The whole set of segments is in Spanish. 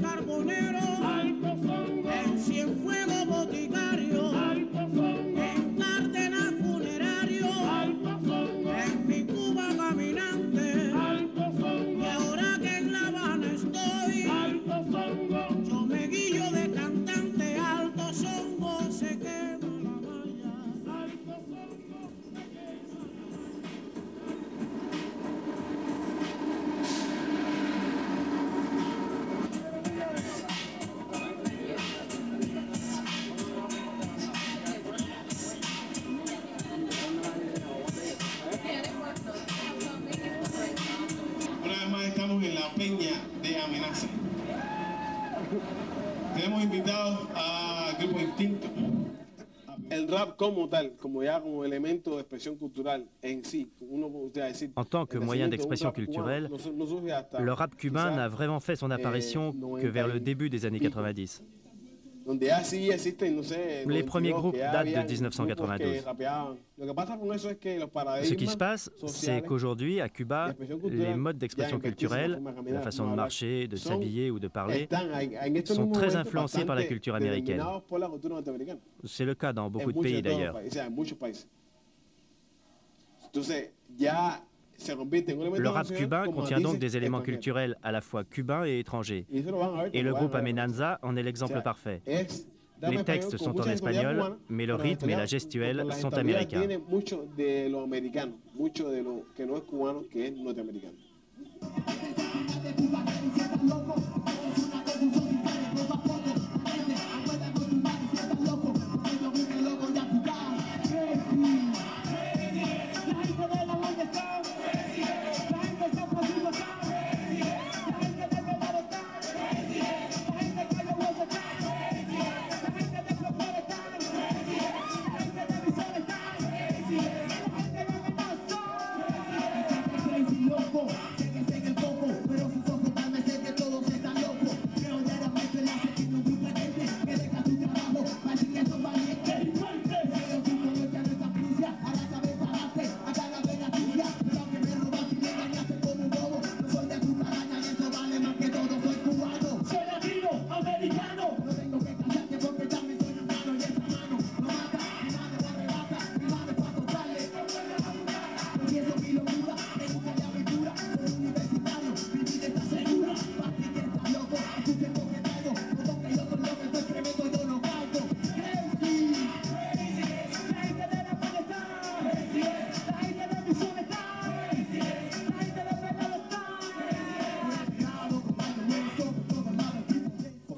carbonero, en Cienfuegos boticario, en Cárdenas funerario, en mi Cuba caminante, y ahora que en La Habana estoy, yo me guillo de cantante, alto songo se quema la malla. Una vez más estamos en la Peña de Amenaza. Tenemos invitados a Grupo Instinto. El rap como tal, como ya como elemento de expresión cultural en sí, uno podría decir, En tant que moyen d'expression culturelle, le rap cubain n'a vraiment fait son apparition que vers le début des années 90. Les premiers groupes datent de 1992. Ce qui se passe, c'est qu'aujourd'hui, à Cuba, les modes d'expression culturelle, la façon de marcher, de s'habiller ou de parler, sont très influencés par la culture américaine. C'est le cas dans beaucoup de pays d'ailleurs. Le rap cubain contient donc des éléments culturels à la fois cubains et étrangers. Et le groupe Amenanza en est l'exemple parfait. Les textes sont en espagnol, mais le rythme et la gestuelle sont américains.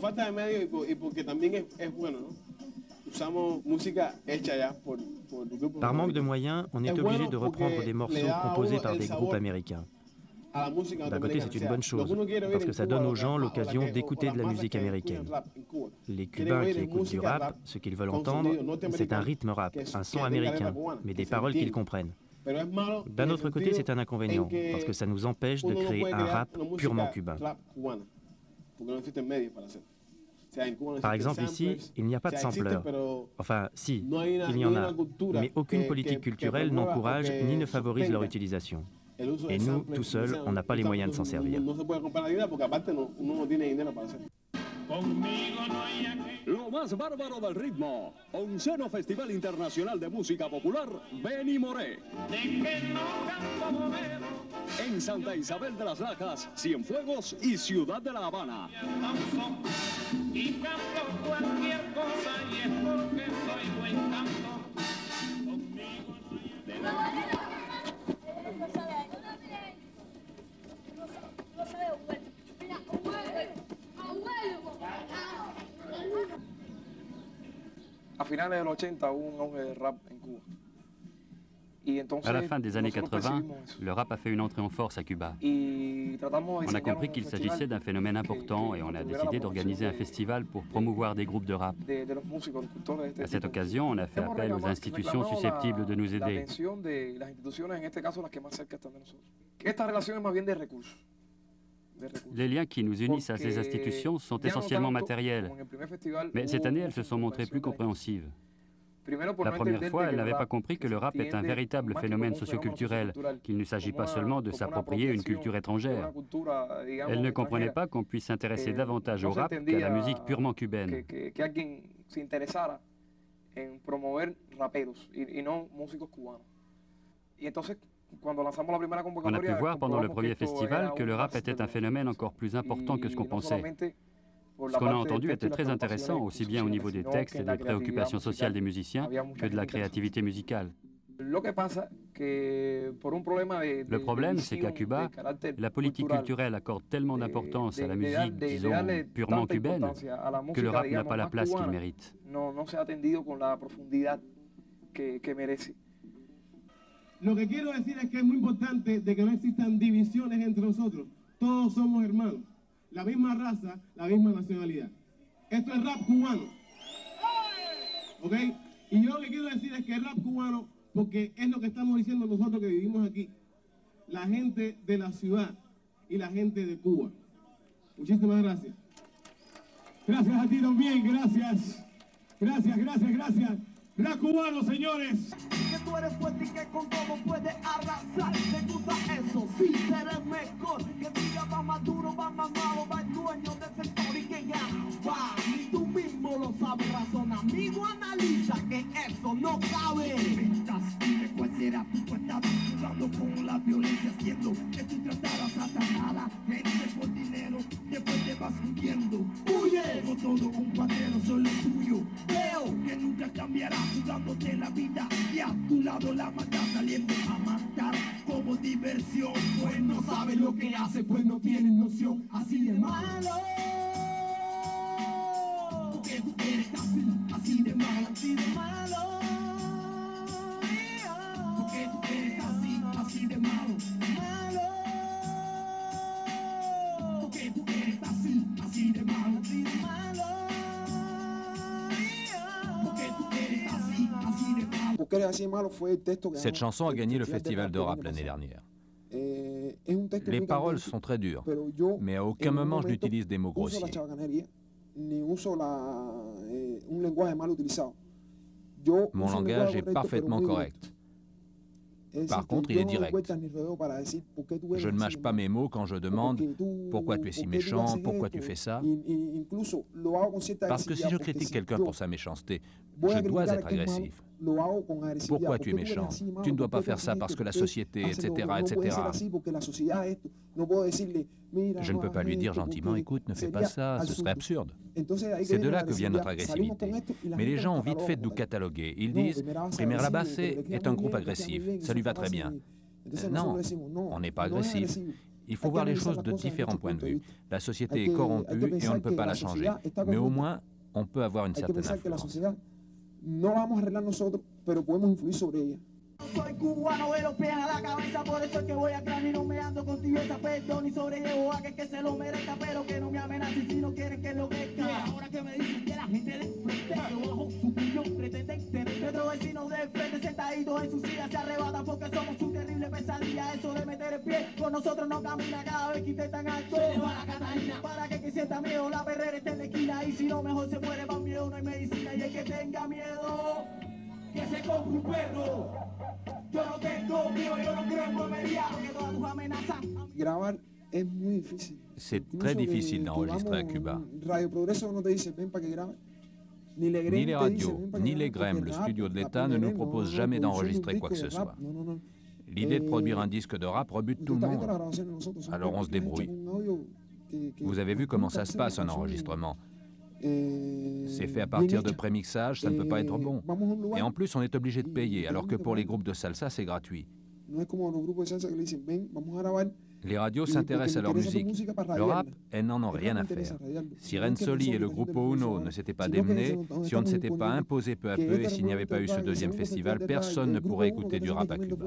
Falta de medio y porque también es bueno, ¿no? Usamos música hecha ya por grupos. Par manque de moyens, on est obligé de reprendre des morceaux composés par des groupes américains. D'un côté, c'est une bonne chose, parce que ça donne aux gens l'occasion d'écouter de la musique américaine. Les Cubains qui écoutent du rap, ce qu'ils veulent entendre, c'est un rythme rap, un son américain, mais des paroles qu'ils comprennent. D'un autre côté, c'est un inconvénient, parce que ça nous empêche de créer un rap purement cubain. Par exemple, ici, il n'y a pas de sampleur. Enfin, si, il y en a, mais aucune politique culturelle n'encourage ni ne favorise leur utilisation. Et nous, tout seuls, on n'a pas les moyens de s'en servir. Lo más bárbaro del ritmo, 11º Festival Internacional de Música Popular, Benny Moré. En Santa Isabel de las Lajas, Cienfuegos y Ciudad de La Habana. Y canto cualquier cosa y es porque soy buen cantor. Conmigo A finales del 80 hubo un auge de rap en Cuba. À la fin des années 80, le rap a fait une entrée en force à Cuba. On a compris qu'il s'agissait d'un phénomène important et on a décidé d'organiser un festival pour promouvoir des groupes de rap. À cette occasion, on a fait appel aux institutions susceptibles de nous aider. Les liens qui nous unissent à ces institutions sont essentiellement matériels, mais cette année, elles se sont montrées plus compréhensives. La première fois, elle n'avait pas compris que le rap est un véritable phénomène socioculturel, qu'il ne s'agit pas seulement de s'approprier une culture étrangère. Elle ne comprenait pas qu'on puisse s'intéresser davantage au rap qu'à la musique purement cubaine. On a pu voir pendant le premier festival que le rap était un phénomène encore plus important que ce qu'on pensait. Ce qu'on a entendu était très intéressant, aussi bien au niveau des textes et des préoccupations sociales des musiciens que de la créativité musicale. Le problème, c'est qu'à Cuba, la politique culturelle accorde tellement d'importance à la musique, disons, purement cubaine, que le rap n'a pas la place qu'il mérite. Lo que quiero decir es que es muy importante de que no existan divisiones entre nosotros. Todos somos hermanos, la misma raza, la misma nacionalidad. Esto es rap cubano. ¿Ok? Y yo lo que quiero decir es que el rap cubano, porque es lo que estamos diciendo nosotros que vivimos aquí, la gente de la ciudad y la gente de Cuba. Muchísimas gracias. Gracias a ti también, gracias. Gracias, gracias, gracias. Rap cubano, señores. Que tú eres fuerte y que con todo puedes arrasar. ¿Te gusta eso? Sí, serás mejor. Que diga va más duro, va más malo, va el dueño del sector y que ya va. Y tú mismo lo sabes, razón, amigo, analiza que eso no cabe. Inventas y después será tu cuenta jugando con la violencia, haciendo que tú trataras a la gente por dinero. Después te vas hundiendo. Huye, como todo compañero, solo tuyo. Veo que nunca cambiará jugándote la vida y a tu lado la maldad saliendo a matar como diversión. Pues no sabe lo que hace, pues no tiene noción. Así de malo. Porque tú eres así, así de malo, así de malo. Porque tú eres así, así de malo, malo. Porque tú eres así, así de malo, así de malo. Cette chanson a gagné le festival de rap l'année dernière. Les paroles sont très dures, mais à aucun moment je n'utilise des mots grossiers. Mon langage est parfaitement correct. Par contre, il est direct. Je ne mâche pas mes mots quand je demande « Pourquoi tu es si méchant ? Pourquoi tu fais ça ?» Parce que si je critique quelqu'un pour sa méchanceté, je dois être agressif. Pourquoi tu es méchant? Tu ne dois pas faire ça parce que la société, etc., etc. Je ne peux pas lui dire gentiment « Écoute, ne fais pas ça, ce serait absurde. » C'est de là que vient notre agressivité. Mais les gens ont vite fait de nous cataloguer. Ils disent « Primera Base est un groupe agressif, ça lui va très bien. » Non, on n'est pas agressif. Il faut voir les choses de différents points de vue. La société est corrompue et on ne peut pas la changer. Mais au moins, on peut avoir une certaine influence. Soy cubano de los pies a la cabeza, por eso es que voy a cráneo y no me ando con tibieza, perdón y sobrellevo a que se lo merezca, pero que no me amenacen si no quieren que enloquezca. Ahora que me dicen que la gente de frente, que bajo su puño pretenden tener nuestros vecinos de frente sentaditos en sus sillas se arrebatan porque somos su terrible pesadilla. Eso de meter el pie con nosotros no camina cada vez que intentan alto. Se le va la Catalina para que sienta miedo, la perrera está en la esquina y si no mejor se muere pa' miedo, no hay medicina y el que tenga miedo que se compre un perro. Yo no tengo miedo, yo no creo en comedia, que todas tus amenazas. Grabar es muy difícil. C'est très difficile d'enregistrer à Cuba. Radio Progreso no te dice ven para que grabe. Ni les radios, ni les Grêmes, le studio de l'État ne nous propose jamais d'enregistrer quoi que ce soit. L'idée de produire un disque de rap rebute tout le monde. Alors on se débrouille. Vous avez vu comment ça se passe un enregistrement. C'est fait à partir de prémixage, ça ne peut pas être bon. Et en plus, on est obligé de payer, alors que pour les groupes de salsa, c'est gratuit. Les radios s'intéressent à leur musique. Le rap, elles n'en ont rien à faire. Si Renzoli et le Grupo Uno ne s'étaient pas démenés, si on ne s'était pas imposé peu à peu et s'il n'y avait pas eu ce deuxième festival, personne ne pourrait écouter du rap à Cuba.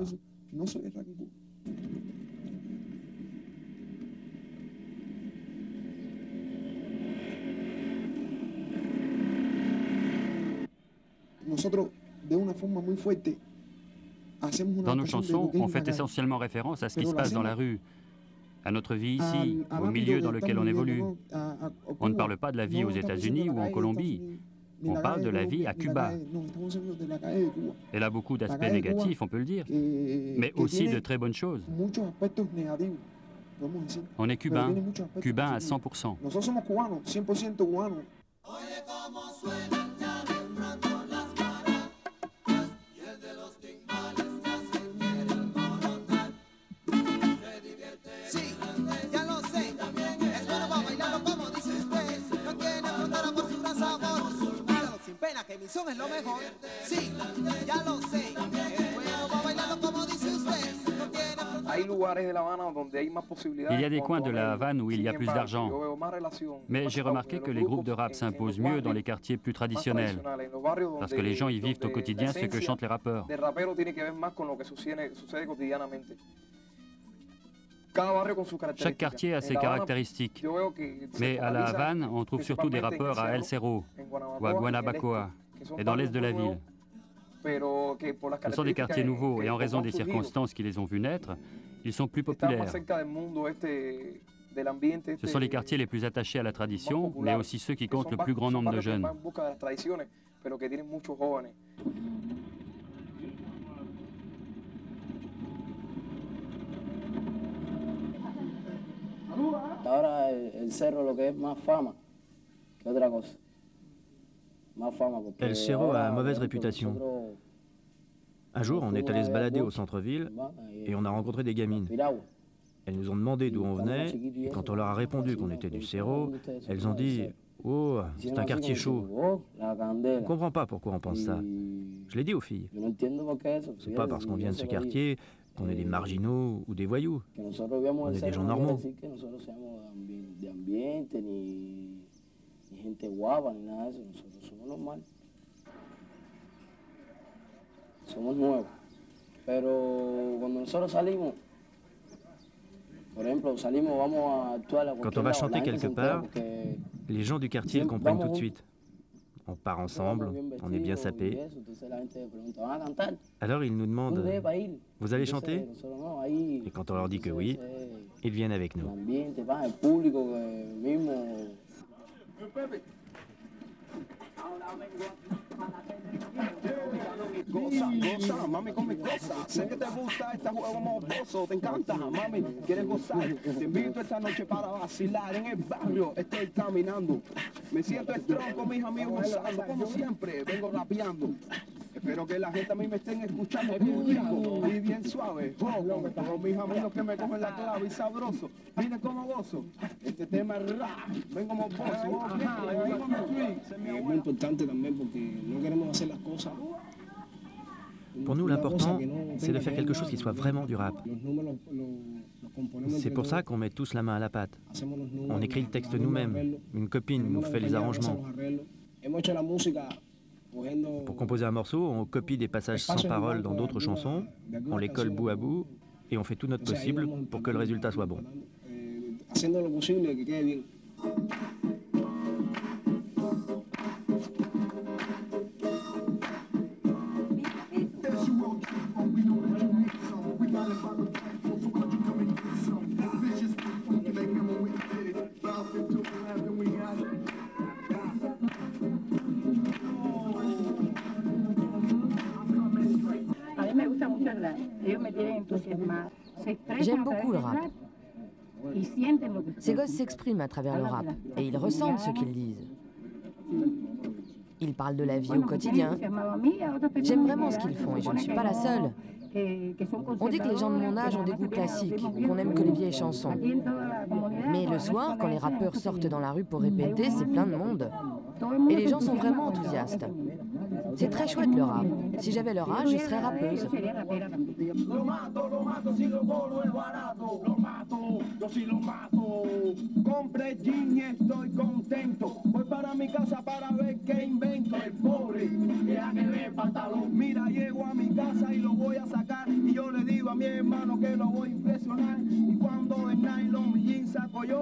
Dans nos chansons, on fait essentiellement référence à ce qui se passe dans la rue, à notre vie ici, au milieu dans lequel on évolue. On ne parle pas de la vie aux États-Unis ou en Colombie. On parle de la vie à Cuba. Elle a beaucoup d'aspects négatifs, on peut le dire, mais aussi de très bonnes choses. On est cubain, cubain à 100%. Il y a des coins de la Havane où il y a plus d'argent, mais j'ai remarqué que les groupes de rap s'imposent mieux dans les quartiers plus traditionnels, parce que les gens y vivent au quotidien ce que chantent les rappeurs. Chaque quartier a ses caractéristiques, mais à la Havane, on trouve surtout des rappeurs à El Cerro ou à Guanabacoa et dans l'est de la ville. Ce sont des quartiers nouveaux et en raison des circonstances qui les ont vus naître, ils sont plus populaires. Ce sont les quartiers les plus attachés à la tradition, mais aussi ceux qui comptent le plus grand nombre de jeunes. Ahora el cerro lo que es más fama que otra cosa. El Cerro a mauvaise réputation. Un jour, on est allé se balader au centre-ville et on a rencontré des gamines. Elles nous ont demandé d'où on venait et quand on leur a répondu qu'on était du Cerro, elles ont dit « Oh, c'est un quartier chaud. On ne comprend pas pourquoi on pense ça. » Je l'ai dit aux filles. C'est pas parce qu'on vient de ce quartier qu'on est des marginaux ou des voyous. On est des gens normaux. Quand on va chanter quelque part, les gens du quartier le comprennent tout de suite. On part ensemble, on est bien sapés. Alors ils nous demandent « Vous allez chanter ?» Et quand on leur dit que oui, ils viennent avec nous. Goza, goza, mami con mi cosa. Sé que te gusta este juego morboso, te encanta, mami, quieres gozar. Te invito esta noche para vacilar en el barrio. Estoy caminando, me siento strong con mis amigos gozando, como siempre, vengo rapeando. Espero que la gente a mí me estén escuchando rico y bien suave. Con todos mis amigos que me cogen la clave y sabroso. Miren cómo gozo. Este tema es rap. Vengo morboso. Es muy importante también porque no queremos hacer las cosas. Pour nous, l'important, c'est de faire quelque chose qui soit vraiment du rap. C'est pour ça qu'on met tous la main à la pâte. On écrit le texte nous-mêmes. Une copine nous fait les arrangements. Pour composer un morceau, on copie des passages sans parole dans d'autres chansons, on les colle bout à bout et on fait tout notre possible pour que le résultat soit bon. J'aime beaucoup le rap. Ces gosses s'expriment à travers le rap et ils ressentent ce qu'ils disent. Ils parlent de la vie au quotidien. J'aime vraiment ce qu'ils font et je ne suis pas la seule. On dit que les gens de mon âge ont des goûts classiques, qu'on n'aime que les vieilles chansons. Mais le soir, quand les rappeurs sortent dans la rue pour répéter, c'est plein de monde. Et les gens sont vraiment enthousiastes. C'est très chouette le rap. Si j'avais leur âge, je serais rappeuse. Compré jean y estoy contento. Voy para mi casa para ver qué invento. El pobre deja que ve el pantalón. Mira, llego a mi casa y lo voy a sacar. Y yo le digo a mi hermano que lo voy a impresionar. Y cuando el nylon mi jean saco yo,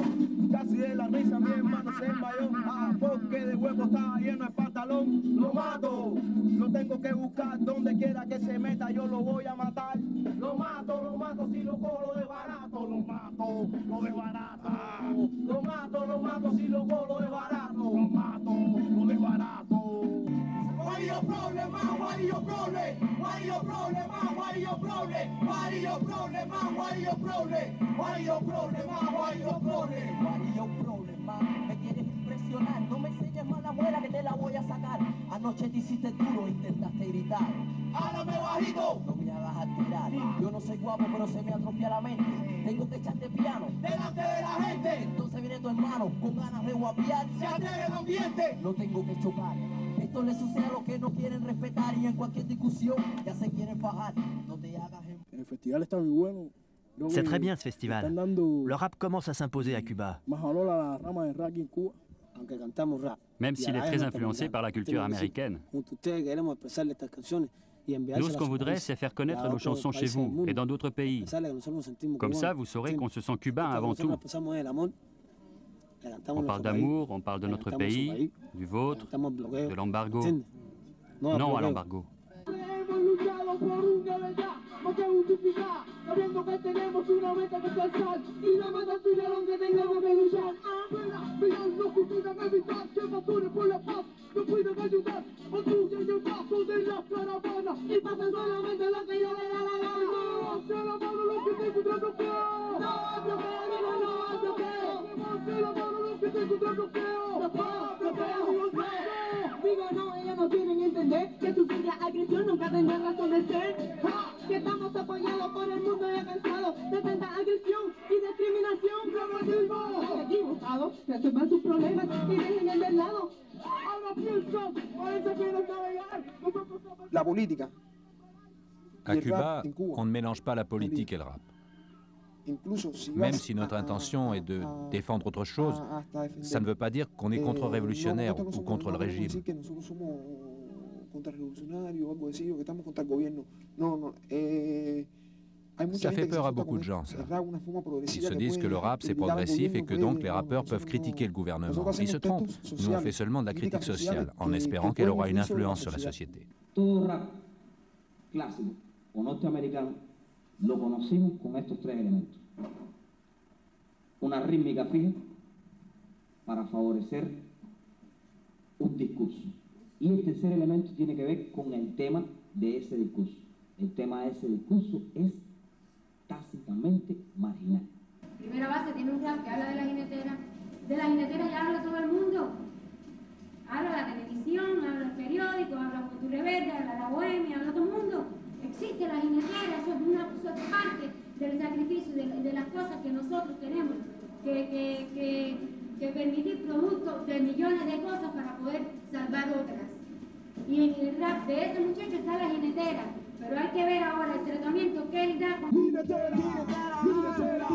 casi de la risa mi hermano se enmayó. Ah, porque de huevo estaba lleno el pantalón. Lo mato, lo tengo que buscar donde quiera que se meta. Yo lo voy a matar. Lo mato si lo cojo de barato. Lo mato, lo de barato. Lo mato si lo colo de barato. Lo mato, lo de barato. problem, man? What is your problem? What is your problem, man? What is your problem? What is your problem, man? What is your problem? What is your problem, man? What is your problem? What is your problem, man? Me quieres impresionar, no me enseñes más la muela que te la voy a sacar. Anoche te hiciste duro, intentaste gritar. Háblame bajito, no me hagas alterar. Yo no soy guapo, pero se me atrofia la mente. Tengo que echarte piano delante de la gente. Entonces viene tu hermano con ganas de guapiar. Se atreve el ambiente, lo tengo que chocar. Esto le sucede a los que no quieren respetar y en cualquier discusión ya se quieren fajar. No te hagas. El festival está muy bueno. C'est très bien ce festival. Le rap commence à s'imposer à Cuba. Même s'il est très influencé par la culture américaine. Nous, ce qu'on voudrait, c'est faire connaître nos chansons chez vous et dans d'autres pays. Comme ça, vous saurez qu'on se sent cubain avant tout. On parle d'amour, on parle de notre pays, du vôtre, de l'embargo. Non à l'embargo. Sabiendo que tenemos una meta que alcanzar y la meta tuya donde tengamos que luchar. Mirando que puedan evitar que pature por la paz, no pueden ayudar. Obstruyen el paso de la caravana y pasan solamente lo que yo le da la gana. Levante la mano los que te encuentran bloqueo. No hay bloqueo, no hay bloqueo. Levante la mano los que te encuentran bloqueo. Digo no, ellos no quieren entender que su simple agresión nunca tendrá razón de ser. Que estamos apoyados por el mundo ya cansado de tanta agresión y discriminación. Están equivocados, resuelvan sus problemas y dejen el del lado. Ahora piensan, parece que no navegar. La política. À Cuba, on ne mélange pas la politique et le rap. Même si notre intention est de défendre autre chose, ça ne veut pas dire qu'on est contre-révolutionnaire ou contre le régime. Ça fait peur à beaucoup de gens, ça. Ils se disent que le rap, c'est progressif et que donc les rappeurs peuvent critiquer le gouvernement. Ils se trompent. Nous, on fait seulement de la critique sociale, en espérant qu'elle aura une influence sur la société. Todo rap clásico o norteamericano lo conocimos con estos tres elementos. Una rítmica fija para favorecer un discurso. Y el tercer elemento tiene que ver con el tema de ese discurso. El tema de ese discurso es tácitamente marginal. Primera base tiene un rap que habla de la jinetera. De la jinetera ya habla todo el mundo. Habla la televisión, habla el periódico, habla Juventud Rebelde, habla la bohemia, habla todo el mundo. Existe la jinetera, eso es parte del sacrificio, de las cosas que nosotros tenemos que permitir producto de millones de cosas para poder salvar otras. Y en el rap de ese muchacho está la jinetera, pero hay que ver ahora el tratamiento que él da con... Jinetera, jinetera,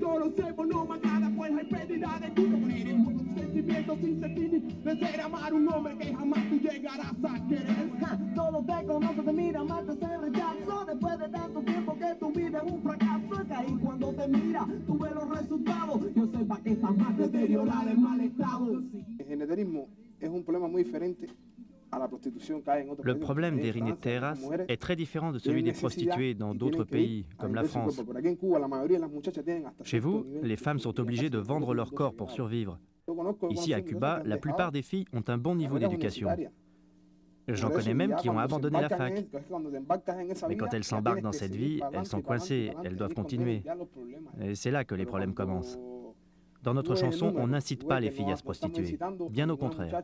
yo lo sé, por no mañana pues hay pérdida de tu morir. Sentimientos sin sentir, desde amar un hombre que jamás tú llegarás a querer. Todos te conocen, te miran mal, te se rechazo. Después de tanto tiempo que tu vida es un fracaso, caí cuando te mira, tú ves los resultados. Yo sepa que estás más deteriorada en mal estado. El geneterismo es un problema muy diferente. Le problème des rineteras est très différent de celui des prostituées dans d'autres pays, comme la France. Chez vous, les femmes sont obligées de vendre leur corps pour survivre. Ici, à Cuba, la plupart des filles ont un bon niveau d'éducation. J'en connais même qui ont abandonné la fac. Mais quand elles s'embarquent dans cette vie, elles sont coincées, elles doivent continuer. Et c'est là que les problèmes commencent. Dans notre chanson, on n'incite pas les filles à se prostituer, bien au contraire.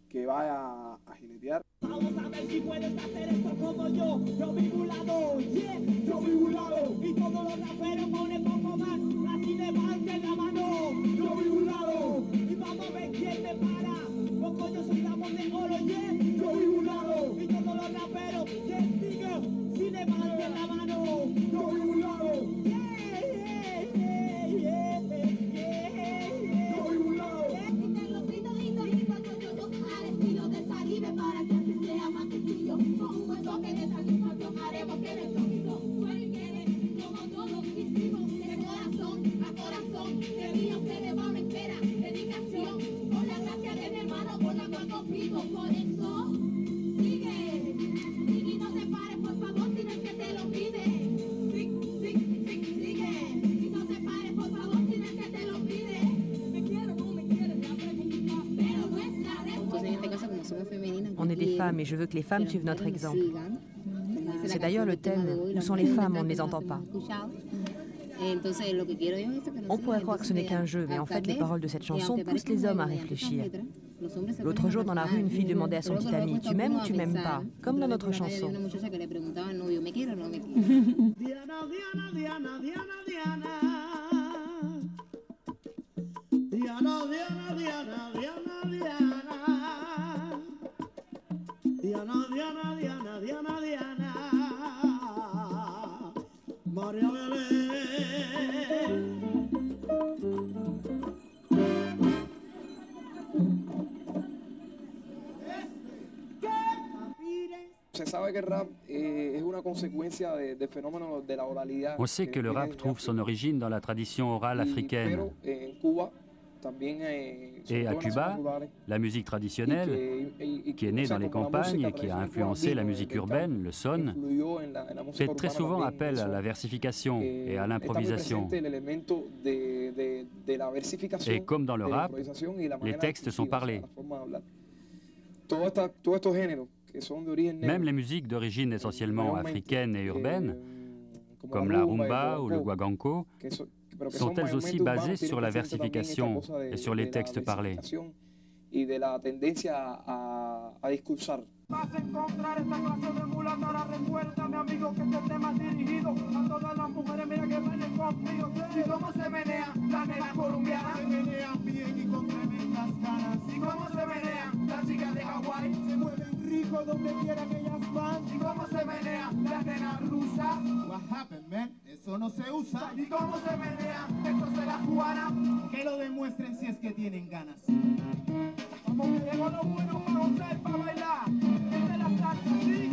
Que vaya a jinetear. Vamos a ver si puedes hacer esto como yo vivo un lado, yeah, yo vivo un lado. Y todos los raperos ponen poco más, así levanten la mano. Yo vivo un lado, y vamos a ver quién me para. Los coños soltamos de oro, yeah, yo vivo un lado. Y todos los raperos, yeah, digo, si levanten la mano. Yo vivo un lado, yeah, yeah, yeah, yeah, yeah. Yo vivo un lado. Para que así sea más sencillo, con un buen toque de satisfacción haremos que nuestro gusto suene y quede como todos hicimos, de corazón a corazón, debían ser On est des femmes et je veux que les femmes suivent notre exemple. C'est d'ailleurs le thème « Où sont les femmes, on ne les entend pas ». On pourrait croire que ce n'est qu'un jeu, mais en fait les paroles de cette chanson poussent les hommes à réfléchir. L'autre jour dans la rue, une fille demandait à son petit ami « Tu m'aimes ou tu m'aimes pas ?» Comme dans notre chanson. On sait que le rap trouve son origine dans la tradition orale africaine. Et à Cuba, la musique traditionnelle, qui est née dans les campagnes et qui a influencé la musique urbaine, le son, fait très souvent appel à la versification et à l'improvisation. Et comme dans le rap, les textes sont parlés. Même les musiques d'origine essentiellement africaine et urbaine, comme la rumba ou le guaguancó, sont elles aussi basées sur la versification et sur les textes parlés. Vas a encontrar esta clase de mulatada. Recuérdame, amigo, que este tema es dirigido a todas las mujeres, mira que bailen conmigo. ¿Y cómo se menea la nena colombiana? Se menean bien y con tremendas ganas. ¿Y cómo se menean las chicas de Hawái? Se mueven rico donde quiera que ellas van. ¿Y cómo se menean las nenas rusas? What happened, man? Eso no se usa. ¿Y cómo se menean estos de la cubana? Que lo demuestren si es que tienen ganas. Vamos que llegó lo bueno para gozar, para bailar. Desde la salsa, ¿sí?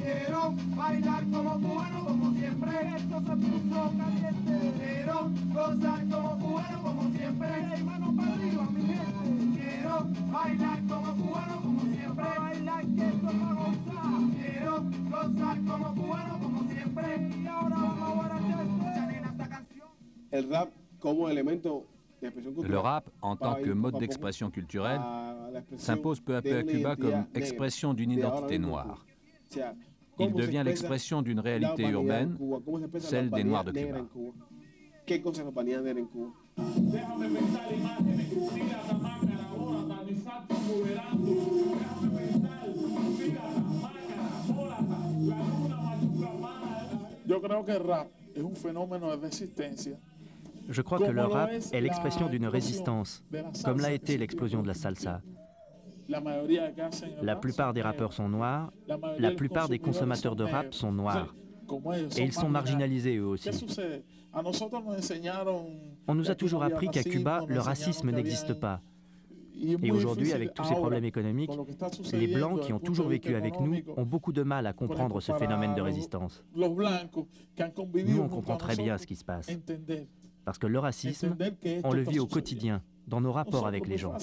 Quiero bailar como cubano, como siempre. Esto se puso caliente. Quiero gozar como cubano, como siempre. Hey, mano para arriba, mi gente. Quiero bailar como cubano, como siempre. Bailar que esto es para gozar. Quiero gozar como cubano, como siempre. Y ahora vamos a guardar esta canción. El rap como elemento. Le rap, en tant que mode d'expression culturelle, s'impose peu à peu à Cuba comme expression d'une identité noire. Il devient l'expression d'une réalité urbaine, celle des Noirs de Cuba. Je crois que le rap est l'expression d'une résistance, comme l'a été l'explosion de la salsa. La plupart des rappeurs sont noirs, la plupart des consommateurs de rap sont noirs. Et ils sont marginalisés eux aussi. On nous a toujours appris qu'à Cuba, le racisme n'existe pas. Et aujourd'hui, avec tous ces problèmes économiques, les Blancs qui ont toujours vécu avec nous ont beaucoup de mal à comprendre ce phénomène de résistance. Nous, on comprend très bien ce qui se passe. Parce que le racisme, on le vit au quotidien, dans nos rapports avec les gens.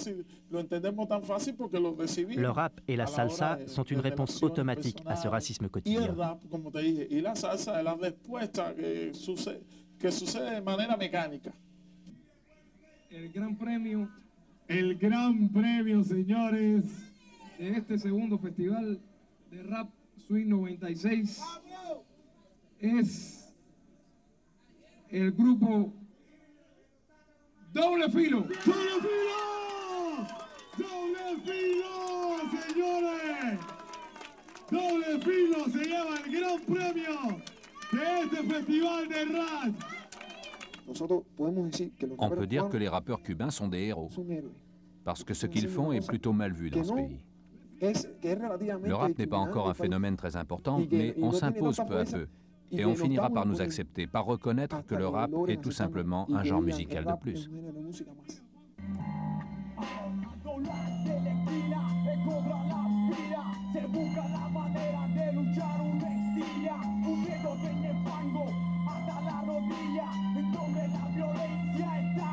Le rap et la salsa sont une réponse automatique à ce racisme quotidien. El gran premio, señores, de este segundo festival de Rap Swing 96 es el grupo Doble Filo. ¡Doble Filo! ¡Doble Filo, señores! Doble Filo se lleva el gran premio de este festival de rap. On peut dire que les rappeurs cubains sont des héros, parce que ce qu'ils font est plutôt mal vu dans ce pays. Le rap n'est pas encore un phénomène très important, mais on s'impose peu à peu. Et on finira par nous accepter, par reconnaître que le rap est tout simplement un genre musical de plus. Donde la violencia está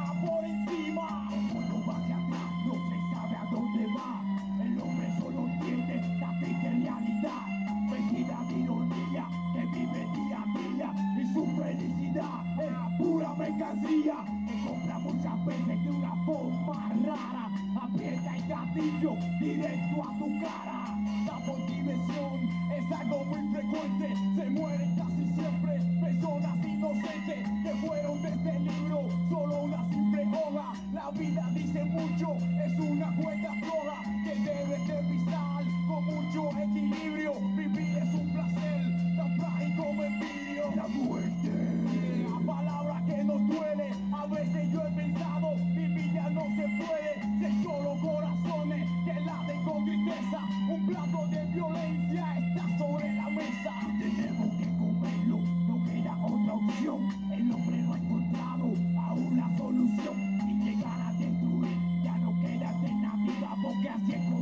mercancía que compra muchas veces de una forma rara. Aprieta el gatillo directo a tu cara. La motivación es algo muy frecuente. Se mueren casi siempre personas inocentes que fueron de este libro solo una simple hoja. La vida dice mucho, es una cuerda floja que debes de pisar con mucho equilibrio. Vivir es un placer tan frágil como el vidrio. La muerte, la palabra que nos duele. A veces yo he pensado, vivir ya no se puede. Ser solo corazones que laten con tristeza. Un plato de violencia está sobre la mesa. Tenemos que comerlo, no queda otra opción. El hombre no ha encontrado aún la solución. Y llegar a destruir, ya no queda alternativa porque así es como